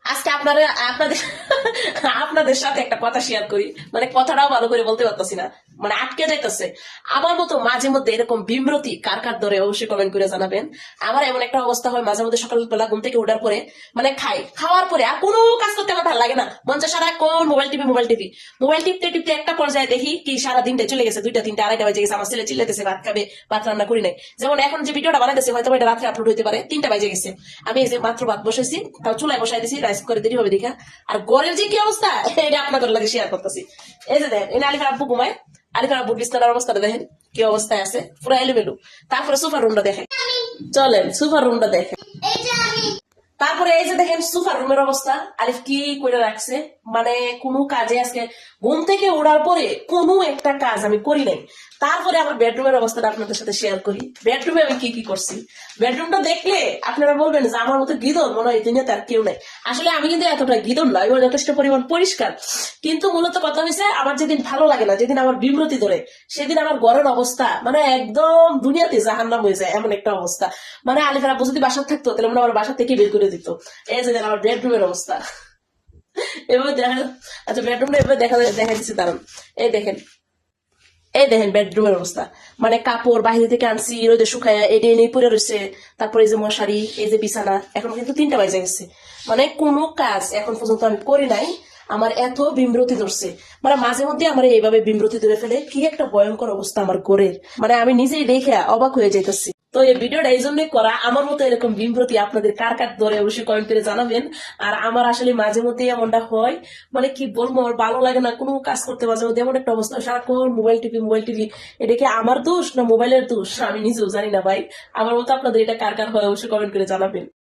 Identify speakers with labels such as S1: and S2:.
S1: আজকে আপনাদের আপনাদের আপনাদের সাথে একটা কথা শেয়ার করি, মানে কথাটাও ভালো করে বলতে পারতাছি না, মানে আটকে যাইতেছে। আমার মতো মাঝে মধ্যে এরকম বিমরতি কার কার ধরে অবশ্যই কমেন্ট করে জানাবেন। আমার এমন একটা অবস্থা হয় মাঝে মধ্যে সকালবেলা ঘুম থেকে ওঠার পরে, মানে খাওয়ার পরে আর কোনো কাজ করতে আমার ভালো লাগে না, মন চায় সারাক্ষণ মোবাইল টিপি মোবাইল টিপতে টিপতে একটা পর্যায়ে দেখি কি সারা দিনটা চলে গেছে, 2টা 3টা 2:30 বাজে গেছে। আমার ছেলে চিল্লাইতেছে ভাত খাবে, ভাত রান্না করি নাই। যেমন এখন যে ভিডিওটা বানাইতেছে হয়তো এটা রাত্রে আপলোড হইতে পারে, 3টা বাজে গেছে। আমি এই যে মাত্র ভাত বসাইছি, তাও চুলায় বসাই দিছি, রাইস করে দেরি হবে দেখা। আর ঘরের যে কি অবস্থা এটা আপনাদের লাগে শেয়ার করতেছি। এই যে দেখেন, এনে আলিফার আব্বু ঘুমায়, আলিফার আব্বুর বিছানার অবস্থাটা দেখেন কি অবস্থায় আছে, পুরো এলোমেলো। তারপরে সুপার রুমটা দেখেন, চলেন সুপার রুমটা দেখেন। তারপরে এই যে দেখেন সুপার রুমের অবস্থা, আলিফ কি করে রাখছে, মানে কোনো কাজে আজকে ঘুম থেকে ওঠার পরে কোনো একটা কাজ আমি করি নাই। তারপরে আমার বেডরুমের অবস্থাটা আপনাদের সাথে শেয়ার করি। বেডরুমে আমি কি কি করছি, বেডরুমটা দেখলে আপনারা বলবেন যে আমার মতো গিদন মনে হয় দুনিয়াতে আর কেউ নাই। আসলে আমি কিন্তু এতটা গিদন নয়, এবং যথেষ্ট পরিমাণ পরিষ্কার। কিন্তু মূলত কথা হয়েছে, আমার যেদিন ভালো লাগে না, যেদিন আমার বিমৃতি ধরে, সেদিন আমার ঘরের অবস্থা মানে একদম দুনিয়াতে জাহান্নাম হয়ে যায়, এমন একটা অবস্থা। মানে আলিফার আব্বু যদি বাসা থাকতো তাহলে মনে আমার বাসা থেকে বের করে দিত। এই যে আমার বেডরুমের অবস্থা এভাবে দেখা। আচ্ছা বেডরুমটা এভাবে দেখা দিচ্ছে, দাঁড়ান। এই দেখেন, এই দেখেন বেডরুমের অবস্থা, মানে কাপড় বাইরে থেকে আনছি রোদে শুকায় এটি এনে পরে রয়েছে। তারপরে এই যে মশারি, এই যে বিছানা, এখন কিন্তু 3টা বাজে গেছে। মানে কোনো কাজ এখন পর্যন্ত আমি করি নাই। আমার এত বিমৃতি ধরছে, মানে মাঝে মধ্যে আমার এইভাবে বিমৃতি ধরে ফেলে, কি একটা ভয়ঙ্কর অবস্থা আমার ঘরের, মানে আমি নিজেই দেখে অবাক হয়ে যাইতেছি। তো এই ভিডিওটা এই জন্যই করা, আমার মতো এরকম বিমৃতি আপনাদের কার কার ধরে অবশ্যই কমেন্ট করে জানাবেন। আর আমার আসলে মাঝে মধ্যে এমনটা হয়, মানে কি বলবো, আমার ভালো লাগে না কোনো কাজ করতে। মাঝে মধ্যে এমন একটা অবস্থা, সারাক্ষণ মোবাইল টিভি। এটা কি আমার দোষ না মোবাইলের দোষ আমি নিজেও জানি না ভাই। আমার মতো আপনাদের এটা কার কার হয় অবশ্যই কমেন্ট করে জানাবেন।